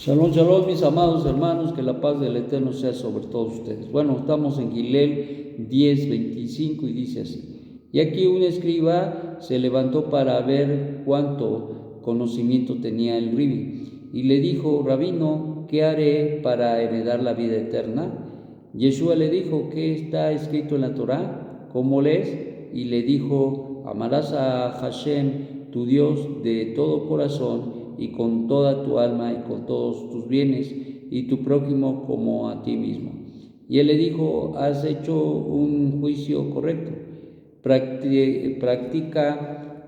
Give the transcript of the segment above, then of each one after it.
Shalom, shalom, mis amados hermanos, que la paz del Eterno sea sobre todos ustedes. Bueno, estamos en Gilel 10:25 y dice así: y aquí un escriba se levantó para ver cuánto conocimiento tenía el Ribi, y le dijo: Rabino, ¿qué haré para heredar la vida eterna? Yeshua le dijo: ¿qué está escrito en la Torá? ¿Cómo lees? Y le dijo: amarás a Hashem, tu Dios, de todo corazón y con toda tu alma y con todos tus bienes, y tu prójimo como a ti mismo. Y él le dijo: has hecho un juicio correcto, practica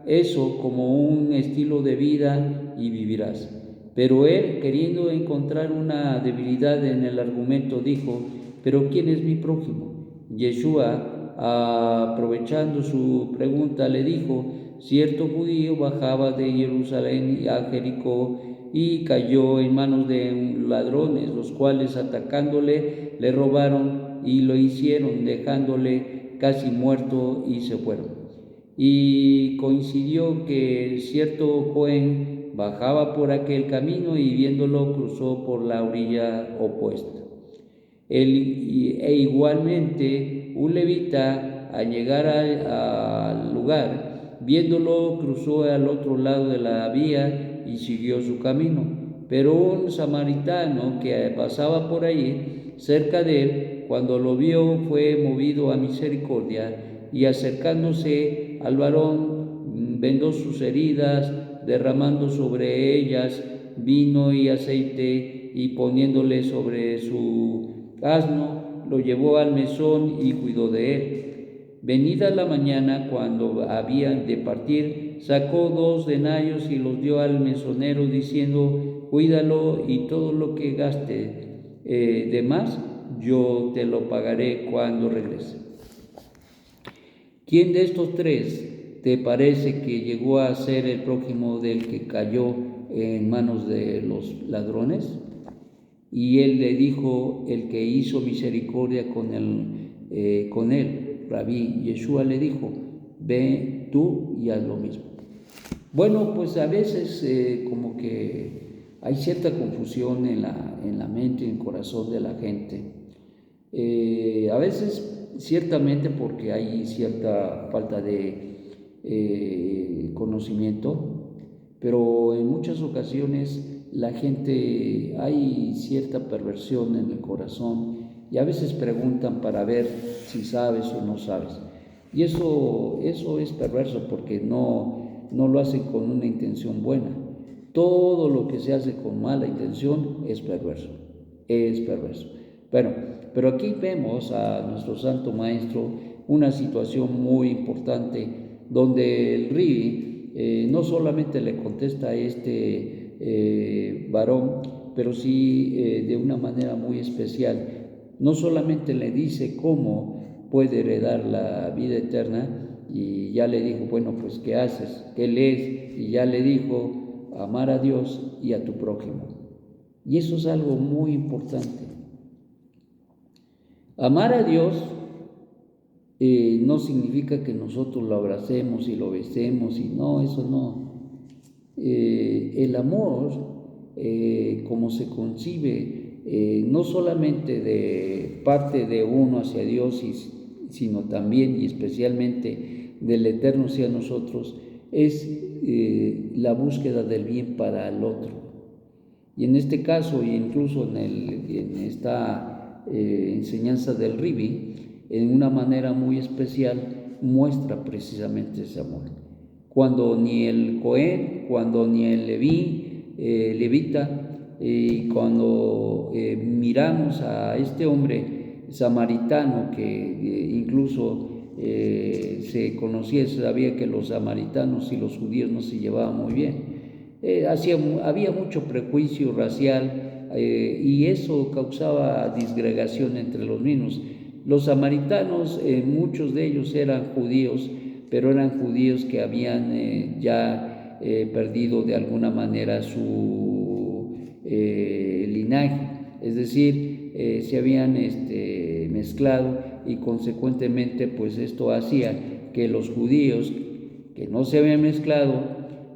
eso como un estilo de vida y vivirás. Pero él, queriendo encontrar una debilidad en el argumento, dijo: ¿pero quién es mi prójimo? Yeshua, aprovechando su pregunta, le dijo: cierto judío bajaba de Jerusalén a Jericó y cayó en manos de ladrones, los cuales, atacándole, le robaron y lo hicieron, dejándole casi muerto, y se fueron. Y coincidió que cierto Cohen bajaba por aquel camino y viéndolo cruzó por la orilla opuesta. Igualmente un levita, al llegar al lugar, viéndolo, cruzó al otro lado de la vía y siguió su camino. Pero un samaritano que pasaba por allí, cerca de él, cuando lo vio, fue movido a misericordia, y acercándose al varón, vendó sus heridas, derramando sobre ellas vino y aceite, y poniéndole sobre su asno, lo llevó al mesón y cuidó de él. Venida la mañana, cuando habían de partir, sacó 2 denarios y los dio al mesonero, diciendo: cuídalo, y todo lo que gaste de más, yo te lo pagaré cuando regrese. ¿Quién de estos 3 te parece que llegó a ser el prójimo del que cayó en manos de los ladrones? Y él le dijo: el que hizo misericordia con él. Rabí Yeshua le dijo: ve tú y haz lo mismo. Bueno, pues a veces como que hay cierta confusión en la mente y en el corazón de la gente. A veces ciertamente porque hay cierta falta de conocimiento, pero en muchas ocasiones la gente, hay cierta perversión en el corazón, y a veces preguntan para ver si sabes o no sabes. Y eso es perverso, porque no lo hacen con una intención buena. Todo lo que se hace con mala intención es perverso. Bueno, pero aquí vemos a nuestro Santo Maestro una situación muy importante, donde el Ri no solamente le contesta a este varón, pero sí de una manera muy especial. No solamente le dice cómo puede heredar la vida eterna, y ya le dijo: bueno, pues ¿qué haces? ¿Qué lees? Y ya le dijo: amar a Dios y a tu prójimo. Y eso es algo muy importante. Amar a Dios no significa que nosotros lo abracemos y lo besemos, y no, eso no. El amor, como se concibe, no solamente de parte de uno hacia Dios, sino también y especialmente del Eterno hacia nosotros, es la búsqueda del bien para el otro. Y en este caso, y incluso en esta enseñanza del Ribi, en una manera muy especial, muestra precisamente ese amor. Cuando ni el Cohen, cuando ni el levita, y cuando miramos a este hombre samaritano, que incluso se conocía, se sabía que los samaritanos y los judíos no se llevaban muy bien. Había mucho prejuicio racial, y eso causaba disgregación entre los mismos. Los samaritanos, muchos de ellos eran judíos, pero eran judíos que habían ya perdido de alguna manera su linaje, es decir, se habían mezclado, y consecuentemente pues esto hacía que los judíos que no se habían mezclado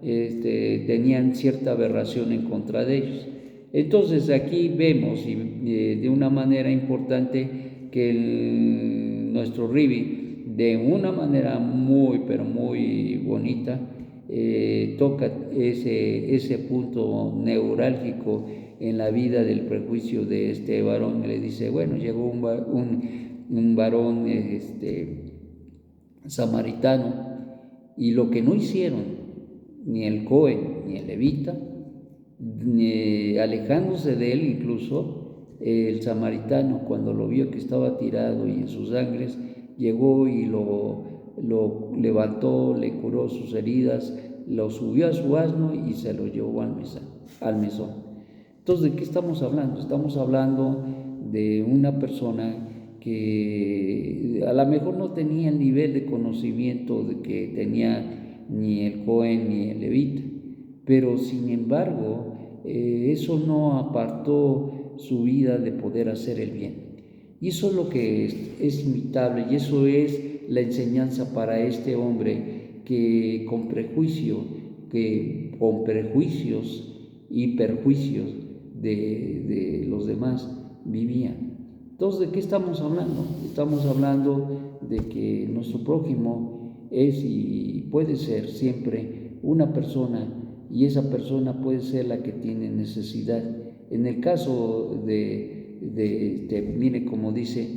tenían cierta aberración en contra de ellos. Entonces aquí vemos de una manera importante que nuestro Ribi, de una manera muy, pero muy bonita, toca ese punto neurálgico en la vida del prejuicio de este varón. Le dice, bueno, llegó un varón samaritano, y lo que no hicieron ni el Cohen ni el levita, alejándose de él incluso, el samaritano, cuando lo vio que estaba tirado y en sus sangres, llegó y lo levantó, le curó sus heridas, lo subió a su asno y se lo llevó al mesón. Entonces, ¿de qué estamos hablando? Estamos hablando de una persona que a lo mejor no tenía el nivel de conocimiento de que tenía ni el Cohen ni el levita, pero sin embargo eso no apartó su vida de poder hacer el bien. Y eso es lo que es imitable, y eso es la enseñanza para este hombre que con prejuicios y perjuicios de los demás vivía. Entonces, ¿de qué estamos hablando? Estamos hablando de que nuestro prójimo es y puede ser siempre una persona, y esa persona puede ser la que tiene necesidad. En el caso mire como dice,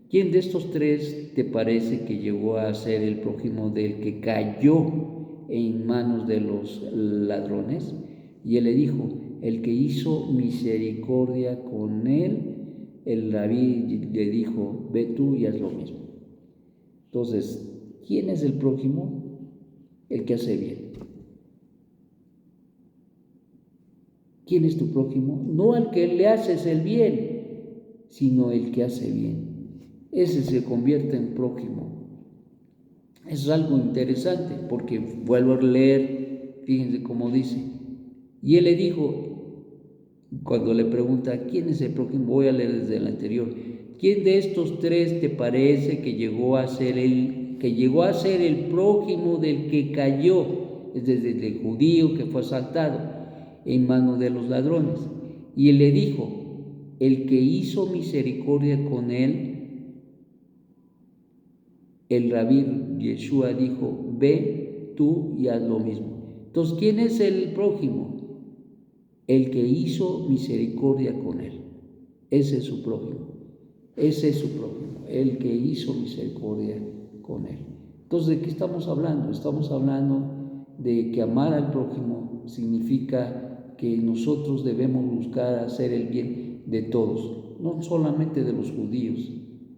¿quién de estos tres te parece que llegó a ser el prójimo del que cayó en manos de los ladrones? Y él le dijo, el que hizo misericordia con él. El rabí le dijo, ve tú y haz lo mismo. Entonces, ¿quién es el prójimo? El que hace bien. ¿Quién es tu prójimo? No al que le haces el bien, sino el que hace bien. Ese se convierte en prójimo. Eso es algo interesante, porque vuelvo a leer, fíjense cómo dice. Y él le dijo, cuando le pregunta, ¿quién es el prójimo? Voy a leer desde el anterior. ¿Quién de estos tres te parece que llegó a ser el prójimo del que cayó? Es desde el judío que fue asaltado en manos de los ladrones. Y él le dijo, el que hizo misericordia con él. El rabí Yeshua dijo, ve tú y haz lo mismo. Entonces, ¿quién es el prójimo? El que hizo misericordia con él. Ese es su prójimo. Ese es su prójimo, el que hizo misericordia con él. Entonces, ¿de qué estamos hablando? Estamos hablando de que amar al prójimo significa que nosotros debemos buscar hacer el bien de todos, no solamente de los judíos.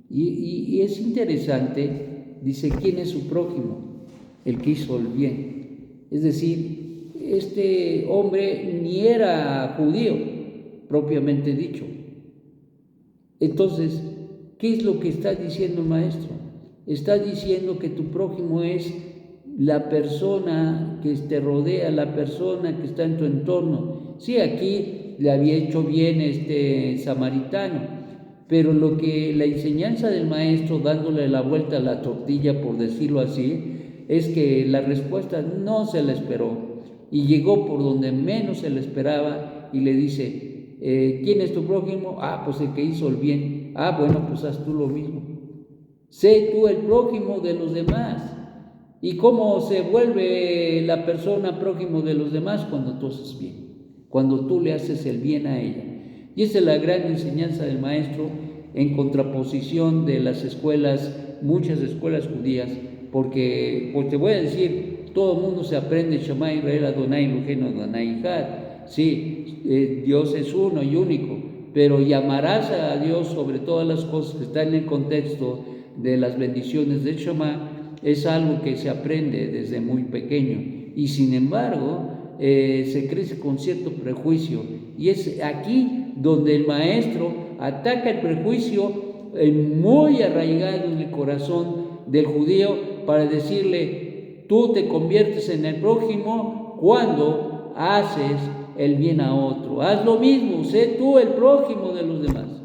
Y es interesante, dice, ¿quién es su prójimo? El que hizo el bien. Es decir, este hombre ni era judío, propiamente dicho. Entonces, ¿qué es lo que está diciendo el maestro? Está diciendo que tu prójimo es la persona que te rodea, la persona que está en tu entorno. Sí, aquí le había hecho bien este samaritano, pero la enseñanza del maestro, dándole la vuelta a la tortilla, por decirlo así, es que la respuesta no se la esperó. Y llegó por donde menos se le esperaba y le dice, ¿quién es tu prójimo? Pues el que hizo el bien. Bueno, pues haz tú lo mismo. Sé tú el prójimo de los demás. ¿Y cómo se vuelve la persona prójimo de los demás? Cuando tú haces bien, cuando tú le haces el bien a ella. Y esa es la gran enseñanza del maestro, en contraposición de las muchas escuelas judías, porque pues te voy a decir, todo el mundo se aprende Shema Israel Adonai Eloheinu Adonai Echad. Sí, Dios es uno y único, pero llamarás a Dios sobre todas las cosas que están en el contexto de las bendiciones del Shema. Es algo que se aprende desde muy pequeño, y sin embargo se crece con cierto prejuicio, y es aquí donde el maestro ataca el prejuicio muy arraigado en el corazón del judío, para decirle, tú te conviertes en el prójimo cuando haces el bien a otro. Haz lo mismo, sé tú el prójimo de los demás.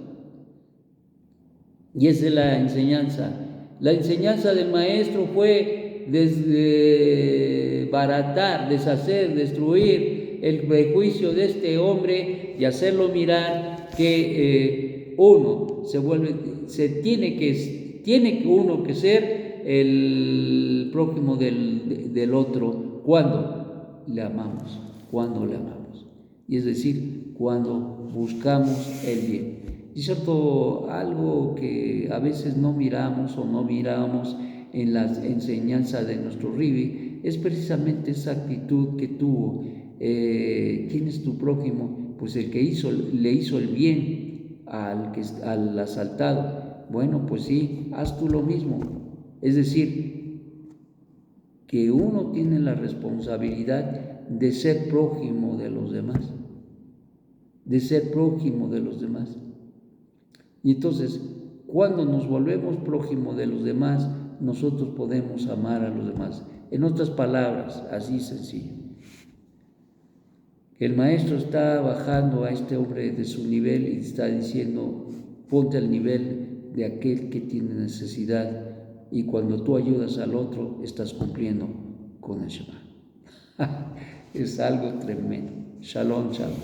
Y esa es la enseñanza. La enseñanza del maestro fue desbaratar, deshacer, destruir el prejuicio de este hombre y hacerlo mirar que uno tiene uno que ser el prójimo del otro cuando le amamos, y es decir, cuando buscamos el bien. Y cierto, algo que a veces no miramos en la enseñanza de nuestro Ribi es precisamente esa actitud que tuvo. ¿Quién es tu prójimo? Pues el que le hizo el bien al asaltado. Bueno, pues sí, haz tú lo mismo. Es decir, que uno tiene la responsabilidad de ser prójimo de los demás, Y entonces, cuando nos volvemos prójimo de los demás, nosotros podemos amar a los demás. En otras palabras, así sencillo. El maestro está bajando a este hombre de su nivel y está diciendo, ponte al nivel de aquel que tiene necesidad, y cuando tú ayudas al otro, estás cumpliendo con el Shema. Es algo tremendo. Shalom, shalom.